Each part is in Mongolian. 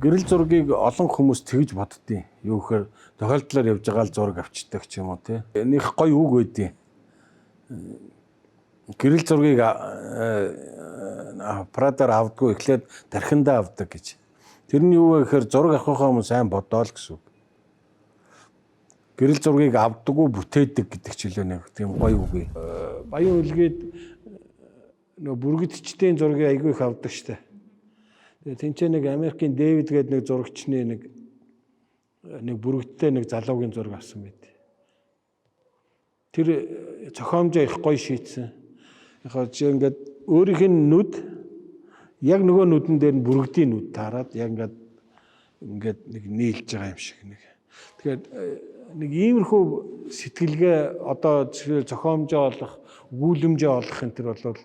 Гэрэл зургийг олон хүмүүс тэгж боддیں۔ Юу гэхээр тохиолдлоор явж байгаа л зураг авчдаг ч юм уу тий. Нэг гоё үг байдیں۔ Гэрэл зургийг аппаратаар авдаггүй эхлээд тархиндаа авдаг гэж. Тэр нь юу вэ гэхээр зураг авахынхаа өмнө сайн бодоол гэсэн үг. Гэрэл зургийг авдаггүй бүтээдэг гэдэг ч илүү нэг тийм гоё үг. Баян үлгээд нөгөө бүргэдчдийн зургийг айгүй их авдаг штэ. Тэгээ тэнцээ нэг Америкийн Дэвид гэдэг нэг зурагчны нэг бүргэдтэй нэг залуугийн зураг авсан байт. Тэр зохиомжоо их гоё шийдсэн. Яг чи ингээд өөрийнх нь нүд яг нөгөө нүдэн дээр нь бүргэдийн нүд таарад яг ингээд нэг нийлж байгаа юм шиг нэг. Тэгэхээр нэг иймэрхүү сэтгэлгээ одоо зохиомжоо олох, өгүүлэмжээ олох энэ төр бол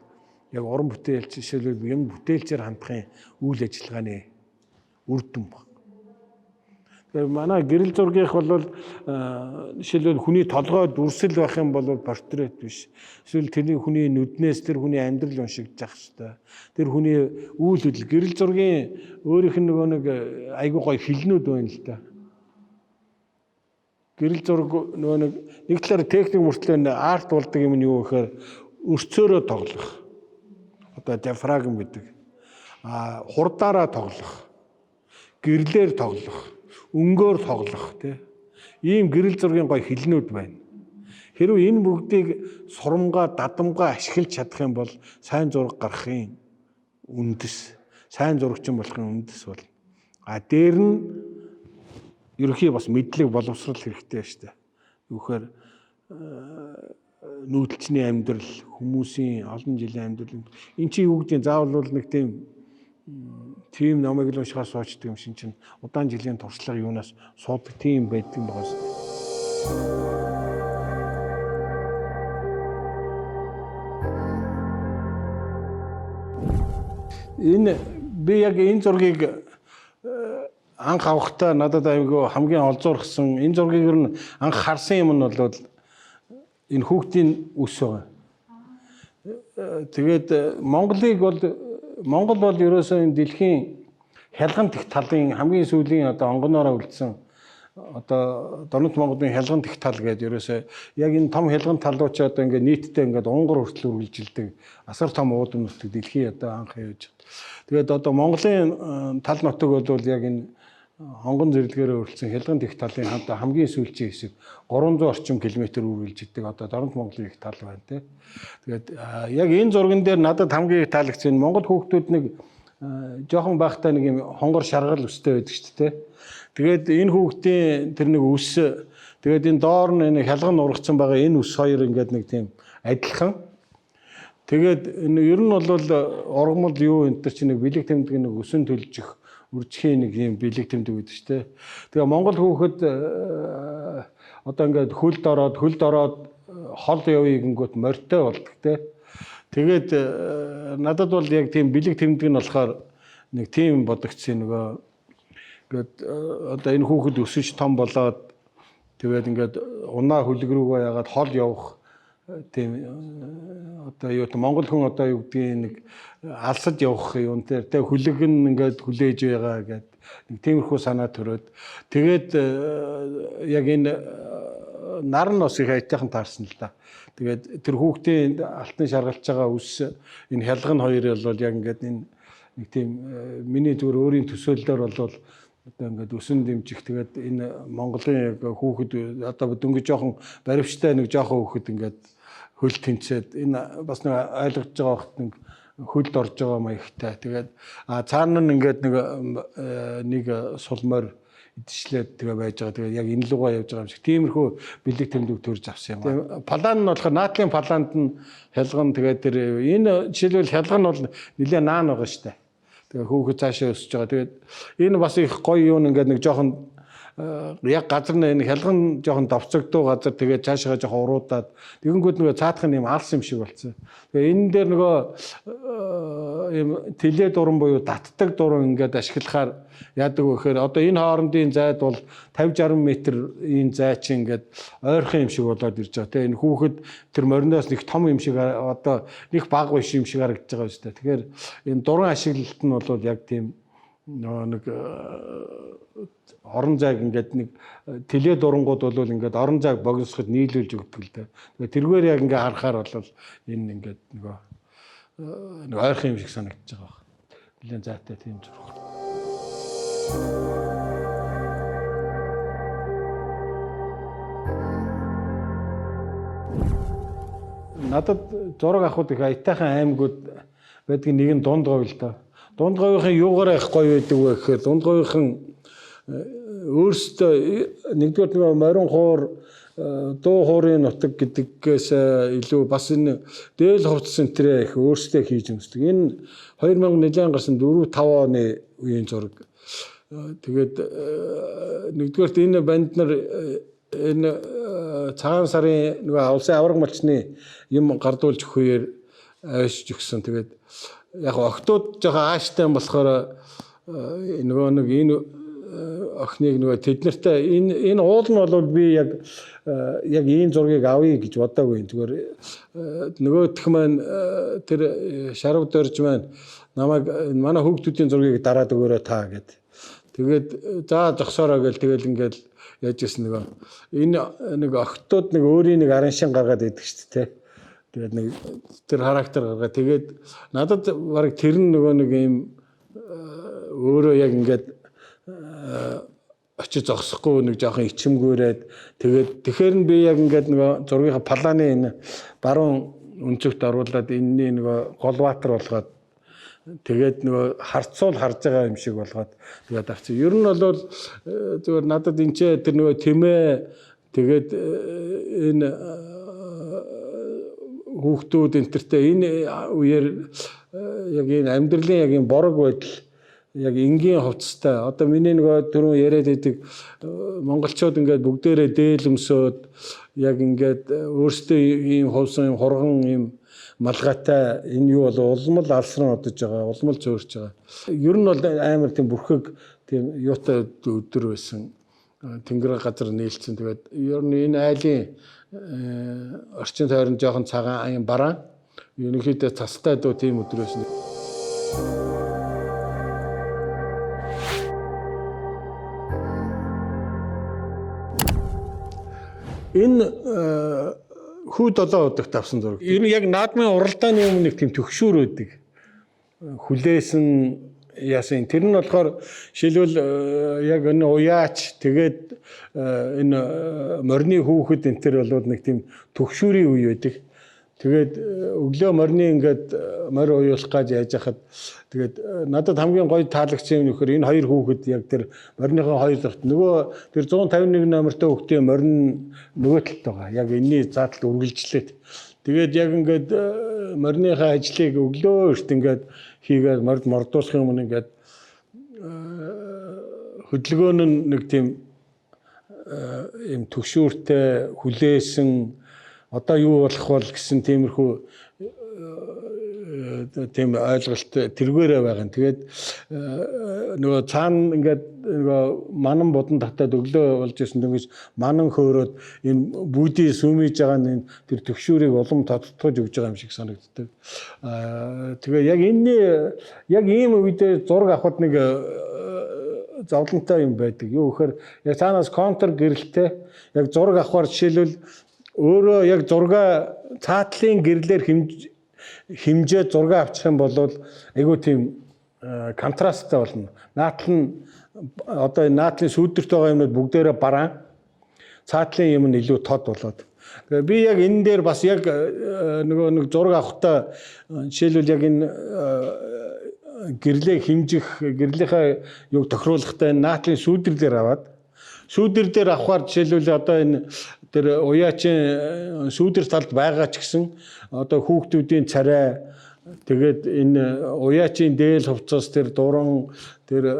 яг уран бүтээлч жишээлбэл юм бүтээлчээр хандахын үйл ажиллагааны үр дүн баг. Тэгэхээр манай гэрэл зургийнх бол жишээлбэл хүний толгой дүрсэл байх юм бол портрет биш. Эсвэл тэрний хүний нүднээс тэр хүний амьдрал уншигдж ах хэвээр. Тэр хүний үйл хөдлөл гэрэл зургийн өөрийнх нь нөгөө нэг айгүй гоё хилнүүд байна л да. Гэрэл зураг нөгөө нэг талаар техник мөртлөө арт болдог юм нь юу гэхээр өрцөөрөө тоглох. Одоо диафрагм гэдэг. Хурдаараа тоглох. Гэрлээр тоглох. Өнгөөр тоглох тий. Ийм гэрэл зургийн гоё хилнүүд байна. Хэрвээ энэ бүгдийг сурамгаа, дадамгаа ашиглаж чадах юм бол сайн зураг гаргахын үндэс, сайн зурагчин болохын үндэс бол. Дээр нь ерөнхий бас мэдлэг боловсрал хэрэгтэй шүү дээ. Юу гэхээр нүүдэлчний амьдрал, хүмүүсийн олон жилийн амьдрал энэ чи юу гэдэг заавал бол нэг тийм номыг л уншихаар суучдаг юм шин чинь удаан жилийн туршлага юунаас суудаг тийм байдаг юм байна. Би яг энэ зургийг анх авахдаа надад аягүй хамгийн олзуурхсан энэ зургийг нь анх харсан юм нь бол энэ хүүхдийн үс байгаа. Тэгээд Монгол бол ерөөсөө энэ дэлхийн хялган дэх талын хамгийн сүүлийн одоо онгоноороо үлдсэн одоо Дорнот Монголын хялган дэх тал гэдэг ерөөсөө яг энэ том хялган талууд ч одоо ингээд нийтдээ ингээд унгар хүртэл үргэлжилдэг асар том уудам нутаг дэлхий одоо анх явж. Тэгээд одоо Монголын тал нутаг бол яг энэ хонгон зэрлэгээрээ өрөлдсөн хялган дэх талын хамгийн сүүлчийн хэсэг 300 орчим километр үргэлжиддэг одоо Дорнот Монголын их тал байна тий. Тэгээд яг энэ зурган дээр надад хамгийн их таалагдсан Монгол хүүхдүүд нэг жоохон байхдаа нэг юм хонгор шаргал өстэй байдаг шүү дээ. Тэгээд энэ хүүхдийн тэр нэг үс тэгээд энэ доор нь энэ хялган ургацсан байгаа энэ үс хоёр ингээд нэг тийм адилхан. Тэгээд ер нь бол ургамал юу энэ төр чинь нэг бэлэг тэмдэг нэг өсөн төлжих үржихийн нэг юм бэлэг тэмдэг байдаг шүү дээ. Тэгээ Монгол хүүхэд одоо ингээд хөлд ороод хол явъя гингүүт морьтой болдог те. Тэгээд надад бол яг тийм бэлэг тэмдэг нь болохоор нэг тийм бодогдсон нөгөө ингээд одоо энэ хүүхэд өсөж том болоод тэгээд ингээд унаа хөлөг рүүгээ ягаад хол явах тийм одоо юу Монгол хүн одоо юу гэдгийг нэг алсад явах юм тэр хөлөг нь ингээд хүлээж байгаа гэдэг нэг тиймэрхүү санаа төрөөд тэгээд яг энэ нар нь бас их айтайхан таарсан л да. Тэгээд тэр хүүхдийн алтан шаргалж байгаа үс энэ хялган хоёр бол яг ингээд энэ нэг тийм миний зүгээр өөрийн төсөөллөөр бол одоо ингээд өсөн дэмжих тэгээд энэ Монголын яг хүүхэд одоо дөнгөж жоохон баривчтай нэг жоохон хүүхэд ингээд хөл тэнцээд энэ бас нэг ойлгож байгаа вахт нэг хөлд орж байгаа маягтай. Тэгээд цаана нь ингээд нэг сулмаар идчихлээд тэгээ байж байгаа. Тэгээд яг энэ лугаа явж байгаа юм шиг тиймэрхүү бэлэг тэмдэг төрж авсан юм. Палан нь болохоор наадлын паланд нь хялган тэгээд тэр энэ жишээлбэл хялган нь бол нэлээд наан байгаа шүү дээ. Тэгээ хүүхэд цаашаа өсөж байгаа. Тэгээд энэ бас их гоё юм ингээд нэг жоохон яг газар нь хялган жоохон давцагдуу газар тэгээд цаашаа жоохон уруудаад тэгэнгүүт нөгөө цаадах нь юм алс юм шиг болцсон. Тэгээ энэ дээр нөгөө юм тэлээ дуран буюу татдаг дуран ингээд ашиглахаар яадаг вэ гэхээр одоо энэ хоорондын зайд бол 50-60 метрийн зай чинь ингээд ойрхон юм шиг болоод ирж байгаа. Тэгээ энэ хүүхэд тэр мориноос нэг том юм шиг одоо нэг баг биш юм шиг харагдаж байгаа шүү дээ. Тэгэхээр энэ дуран ашиглалт нь бол яг тийм нэг орон зайг ингээд нэг тэлээ дурангууд бол ингээд орон зайг богиносоход нийлүүлж өгдөг л дээ. Тэгээ тэргээр яг ингээд харахаар бол энэ ингээд нэг ойрхон юм шиг санагдаж байгаа байна. Нэлээд зайтай тийм зураг. Надад зураг авахд их аятайхан аймагуд байдаг нэг нь дунд говь л да. Дунд говийн юугаар их гоё байдаг вэ гэхээр дунд говийн өөрсдөө нэгдүгээр нэг морин хуур дуу хуурын нутаг гэдгээс илүү бас энэ дээл хувцас энтрээ их өөрсдөө хийж өмсдөг. Энэ 2000 нэлээд гарсан 4-5 оны үеийн зураг. Тэгээд нэгдүгээрт энэ банд нар энэ цагаан сарын нэг улсын авраг малчны юм гардуулж өгөхөөр авчиж өгсөн. Тэгээд яг октод жоохон ааштай болохоор нөгөө нэг энэ охиныг нөгөө тэднэртэй энэ уул нь бол би яг энэ зургийг авъя гэж бодоогүй. Зүгээр нөгөөх маань тэр шарав дөрж маань намайг манай хүүхдүүдийн зургийг дараад өгөөрэй та гэд. Тэгээд за зогсоорой гэл тэгэл ингээл яаж ирсэн нөгөө энэ нэг охтууд нэг өөрийн нэг арын шин гаргаад идэг шүү дээ. Тэгээд нэг тэр характер гаргаад тэгээд надад бараг тэр нөгөө нэг юм өөрөө яг ингээд очиж зогсохгүй нэг жоохон ичимгүүрээд тэгэхээр нь би яг ингээд нөгөө зургийнхаа палааны энэ баруун өнцөгт оруулаад энэний нөгөө голватер болгоод тэгээд нөгөө харцуул харж байгаа юм шиг болгоод тэгээд авчих. Ер нь бол зүгээр надад энэ ч тэр нөгөө тэмээ тэгээд энэ хүүхдүүд энтертэй энэ үеэр яг энэ амьдралын яг энэ борог байдал яг энгийн хувцастай. Одоо миний нөгөө түрүүн яриад байдаг монголчууд ингээд бүгдээрээ дээлэмсөөд яг ингээд өөрсдөө ийм ховсон юм хурган ийм малгайтай энэ юу бол улмал алсран одож байгаа, улмал зөөрч байгаа. Ер нь бол амар тийм бүрхэг тийм юутай өдөр байсан. Тэнгэр газар нээлтсэн. Тэгээд ер нь энэ айлын орчин тойрон жоохон цагаан бараан ерөнхийдөө цастай дөө тийм өдөр байсан. Энэ хүү 7 удагт авсан зураг. Ер нь яг наадмын уралдааны өмнө нэг тийм төгшүүр байдаг. Хүлээсэн яасан. Тэр нь болохоор жишээлбэл яг энэ уяач тэгээд энэ морины хүүхэд энэ төр бол нэг тийм төгшүүрийн үе байдаг. Тэгээд өглөө морины ингээд морь уйлах гэж яаж яхад тэгээд надад хамгийн гоё таалагч юм нөхөр энэ хоёр хүүхэд яг тэр мориныхоо хоёр дахь нөгөө тэр 151 номертой хүүхдийн морин нөгөө талд байгаа. Яг энэний зааталд үргэлжлээд тэгээд яг ингээд мориныхаа ажлыг өглөө эрт ингээд хийгээд мордуулах юм ингээд хөдөлгөөн нь нэг тийм юм төгшүүртэй хүлээсэн одоо юу болох бол гэсэн тиймэрхүү тийм ойлголт тэргээрээ байгаа. Тэгээд нөгөө цаана ингээд нөгөө манан бодон татаад өглөө болж исэн дөнгөж манан хөөрөөд энэ бүүдийн сүмийж байгаа нь тэр төгшүүрийг улам тодтогж өгж байгаа юм шиг санагддаг. Тэгээ яг энэ яг ийм үедээ зураг авахд нэг зовлонтой юм байдаг. Юу гэхээр яг цаанаас контр гэрэлтэй яг зураг авахар жишээлбэл өөрөө яг зурга цаатлын гэрлэр хэмжээ зурга авчих юм бол айгүй тийм контрасттай болно. Наатал нь одоо энэ наатлын сүйдэрт байгаа юмнууд бүгдээрээ бараан, цаатлын юм нь илүү тод болоод. Тэгээ би яг энэ дээр бас яг нөгөө нэг зураг авахдаа жишээлбэл яг энэ гэрлээ хэмжих, гэрлийнхаа юг тохируулахтай наатлын сүйдэр дээр аваад сүйдэр дээр авахар жишээлбэл одоо энэ тэр уяачийн сүйдэр талд байгаа ч гэсэн одоо хүүхдүүдийн царай тэгээд энэ уяачийн дээл хувцас тэр дуран тэр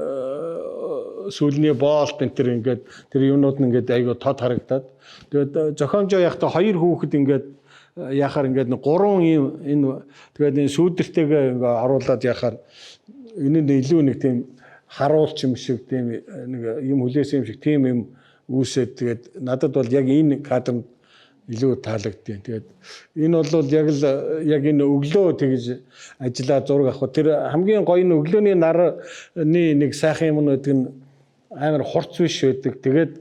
сүүлний боолт энэ тэр ингээд тэр юмнууд нь ингээд айгүй тод харагдаад тэгээд зохиомжоо яхта хоёр хүүхэд ингээд яхаар ингээд 3 юм энэ тэгээд энэ сүйдэртэйгээ ингээд оруулаад яхаар энэ нь илүү нэг тийм харуулч юм шиг тийм нэг юм хүлээсэн юм шиг тийм юм үүсээд тэгээд надад бол яг энэ кадр илүү таалагдтiin. Тэгээд энэ бол яг энэ өглөө тэгж ажиллаа зураг авах. Тэр хамгийн гоё нь өглөөний нарны нэг сайхан юм нэг нь амар хурц биш байдаг. Тэгээд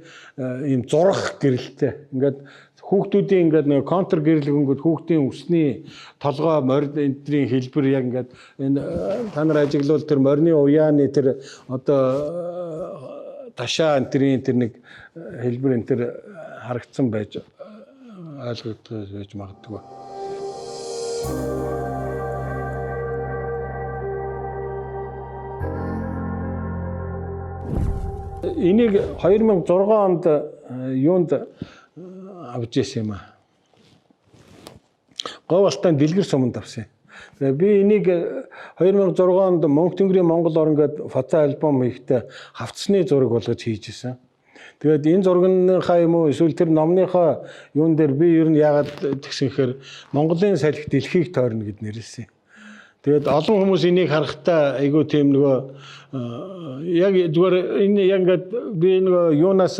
ийм зурах гэрэлтэй. Ингээд хүүхдүүдийн ингээд нэг контр гэрлэгэнгүүд хүүхдийн өсний толгой морь энтрийн хэлбэр яг ингээд энэ та нар ажиглал тэр морины уяаны тэр одоо ташаа энтрийн тэр нэг хэлбэр энэ тэр харагдсан байж ойлгогдож байж магадгүй. Энийг 2006 онд юунд авч ирсэн юм аа. Говьалтан дэлгэр суманд авсан. Тэгээ би энийг 2006 онд Мөнх тэнгэрийн Монгол орн гэдэг фото альбом хийхдээ хавцсны зураг болгож хийж исэн. Тэгээд энэ зургийнхаа юм уу эсвэл тэр номныхоо юун дээр би ер нь яагаад тэгсэнхээр Монголын салхи дэлхийг тойрно гэд нэрлсэн. Тэгээд олон хүмүүс энийг харахтаа айгүй тийм нөгөө яг зүгээр энэ яг ингээд би нөгөө юунаас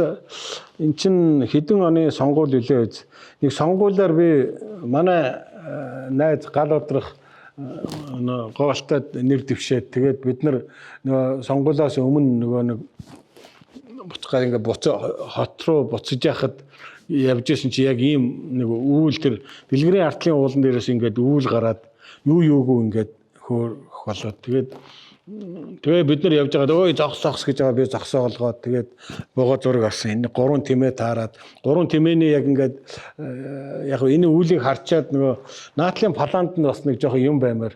эн чин хэдэн оны сонгуул үлээ үз. Нэг сонгуулиар би манай найз гал одрох говьалтад нэр дэвшээд тэгээд бид нар нөгөө сонгуулиас өмнө нөгөө нэг буцгаа ингээ хот руу буцаж яхад явж исэн чи яг ийм нэг үүл тэр дэлгэрийн артлын уулан дээрээс ингээд үүл гараад юугүй ингээд хөөх болоод тэгээ бид нар явж байгаа ой зогсоос гэж байгаа би зогсоо олгоод тэгээд богоо зураг авсан энэ 3 тэмээ таарад 3 тэмээний яг ингээд яг энэ үүлийг харчаад нөгөө наатлын паланд нь бас нэг жоохон юм баймаар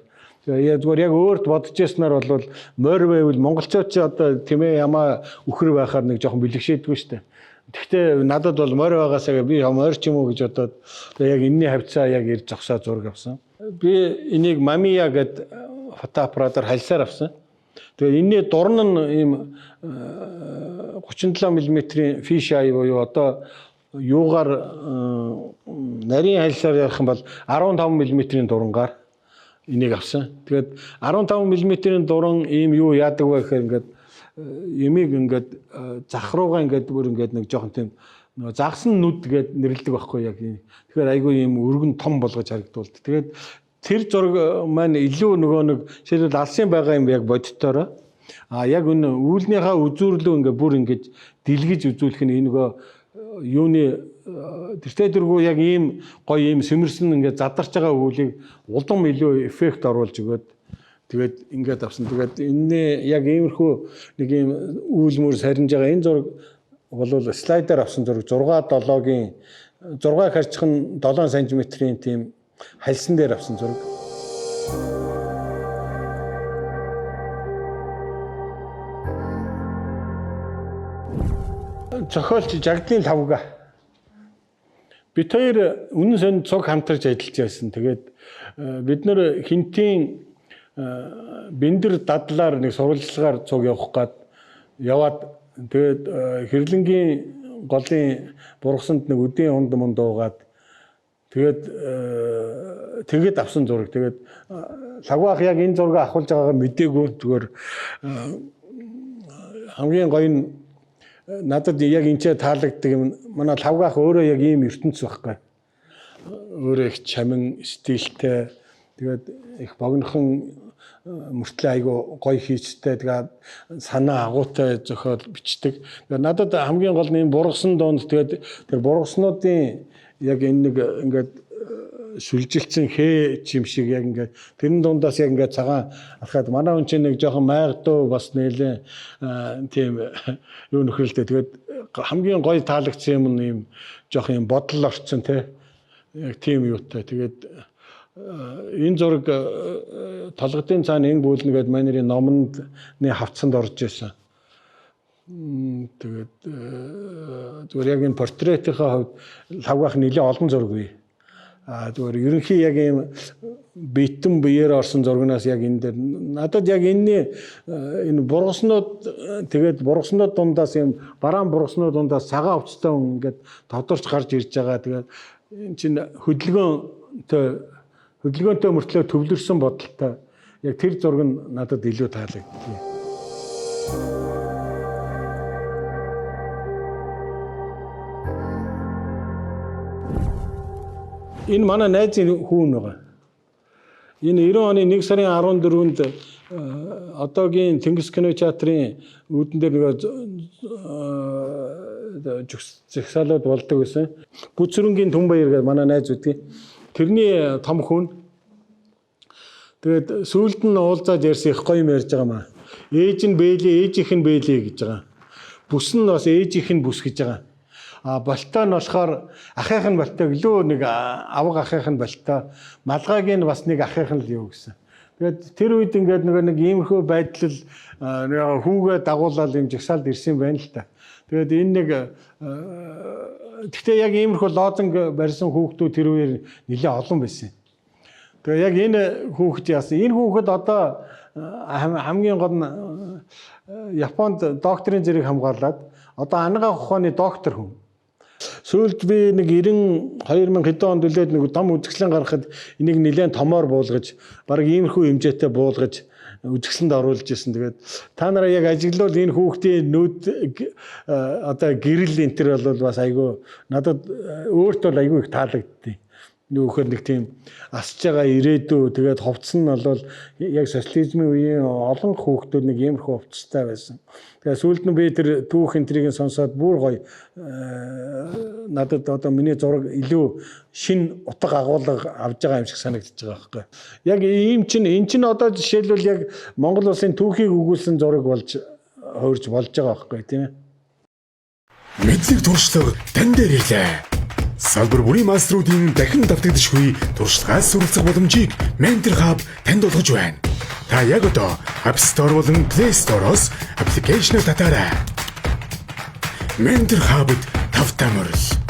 зүгээр яг өөрт бодож яснаар бол морь байвал монголчууд ч одоо тэмээ ямаа үхэр байхаар нэг жоохон бэлгшээдгүй шүү дээ. Гэхдээ надад бол морь байгаасаа би морь ч юм уу гэж бодоод яг энэний хавцаа яг ирж зогсоо зураг авсан. Би энийг Mamiya гэдэг фотоаппаратаар хальсаар авсан. Тэгээд энэний дурн нь ийм 37 мм-ийн fish eye буюу одоо юугаар нарийн хальсаар ярих юм бол 15 мм-ийн дурангаар энийг авсан. Тэгээд 15 мм-ийн дуран ийм юу яадаг вэ гэхээр ингээд ямиг ингээд зах руугаа ингээд бүр ингээд нэг жоохон тийм нөгөө загсан нүд гээд нэрлдэг байхгүй яг юм. Тэгэхээр айгүй ийм өргөн том болгож харагдуулт. Тэгээд тэр зураг маань илүү нөгөө нэг шийдэл алсын байгаа юм яг бодтоороо. Яг энэ үүлнийхээ үзүүрлөө ингээд бүр ингээд дэлгэж үзүүлэх нь энэ нөгөө юуны тэртээ дөрвөө яг ийм гоё ийм сэмэрсэн ингээд задарч байгаа үүлийг улам илүү эффект оруулж өгөөд тэгээд ингээд авсан. Тэгээд энэ яг иймэрхүү нэг ийм үүл мөр сарнж байгаа энэ зураг бол слайдаар авсан зураг 6-7-гийн 6 харьцах нь 7 см-ийн тийм хальсан дээр авсан зураг. Зохиолч Жагдны Лавга. Бид хоёр үнэн сон цуг хамтарч ажиллаж байсан. Тэгээд бид нар хинтийн бэндэр дадлаар нэг сурвалжлагаар цуг явах гээд яваад тэгээд Хэрлэнгийн голын бургасанд нэг өдийн унд мөн дуугаад тэгээд авсан зураг. Тэгээд Лавгаах яг энэ зургийг авахулж байгаагаа мдээгүй зүгээр хамгийн гоё нь надад яг энэ таалагддаг юм. Манай Лавгаах өөрөө яг ийм ертөнц байхгүй. Өөрөө их чамин стилтэй. Тэгээд их богинохон мөртлөө айгу гоё хийцтэй. Тэгээд санаа агуутай зохиол бичдэг. Тэгээд надад хамгийн гол нь энэ бургасан доонд тэгээд тэр бургаснуудын яг энэ нэг ингээд сүлжилсэн хээ чим шиг яг ингээд тэрэн дундаас яг ингээд цагаан алхаад манай хүн чинь нэг жоохон майгдуу бас нэлээ тийм юу нөхрөлтэй. Тэгээд хамгийн гоё таалагдсан юм нь юм жоохон юм бодол орцсон тий яг тийм юутай. Тэгээд энэ зураг толгодын цаана энэ бүүлнэгээд манайрын номонд хавцанд орж исэн. Тэгээд зүгээр яг энэ портретийнхаа хувьд Лавгаах нэлээд олон зураг бий. Зүгээр ерөнхий яг ийм битэн биеэр орсон зургнаас яг энэ дээр надад яг энэ бургаснууд тэгээд бургаснууд дундаас ийм бараан бургаснууд дундаас цагаан хувцастай хүн ингээд тодорч гарч ирж байгаа. Тэгээд энэ чинь хөдөлгөөнтэй мөртлөө төвлөрсөн бодолтой яг тэр зураг нь надад илүү таалагддаг. Энэ манай найзын хүүн байгаа. Энэ 90 оны 1 сарын 14-нд одоогийн Тэнгис кинотеатрын үүдэн дээр нэг зэгсаалууд болдог гэсэн. Бүцрэнгийн Түнбаяр гэдэг манай найз үүдээ. Тэрний том хүн. Тэгээд сүүлд нь уулзаад ярьсан их гоё юм ярьж байгаа маа. Ээж нь бэлээ, ээжийнх нь бэлээ гэж байгаа. Бүс нь бас ээжийнх нь бүс гэж байгаа. Болтой нь болохоор ахих нь болтой гэлөө нэг авга ахих нь болтой. Малгайг нь бас нэг ахих нь л юу гэсэн. Тэгээд тэр үед ингээд нэг иймэрхүү байдлал хүүгээ дагуулаад юм жагсаалд ирсэн байна л та. Тэгээд энэ нэг гэхдээ яг иймэрхүү лозунг барьсан хүүхдүүд тэр үеэр нэлээд олон байсан. Тэгээ яг энэ хүүхэд яасан. Энэ хүүхэд одоо хамгийн гол нь Японд докторийн зэрэг хамгаалаад одоо анагаах ухааны доктор хүн. Сүүлд би нэг 2000 хэдэн онд үлээд нэг дом үзэсгэлэн гаргахад энийг нэлээд томоор буулгаж, баг иймэрхүү хэмжээтэй буулгаж үзэсгэлэнд оруулж ирсэн. Тэгээд та нараа яг ажиглал энэ хүүхдийн нүд одоо гэрэл энэ төр бол бас айгүй надад өөртөө айгүй их таалагддیں۔ Нөхөр нэг тийм асж байгаа ирээдүй тэгээд ховцсон нь бол яг социализмын үеийн олон хүүхдүүд нэг иймэрхүү ховцтой байсан. Тэгээд сүүлд нь би тэр түүх энтрийг сонсоод бүр гоё надад одоо миний зураг илүү шин утга агуулга авж байгаа юм шиг санагдаж байгаа байхгүй. Яг ийм чинь энэ чинь одоо жишээлбэл яг Монгол улсын түүхийг өгүүлсэн зураг болж хуурж болж байгаа байхгүй тийм ээ. Мэдлэг туршлага тань дээр ирлээ. Салбар бүрийн мастеруудын дахин давтагдшгүй туршлагаас суралцах боломжийг Mentor Hub танд олгож байна. Та яг одоо App Store болон Play Store-оос аппликейшн татаарай. Mentor Hub-д тавтамжтай мөрөл.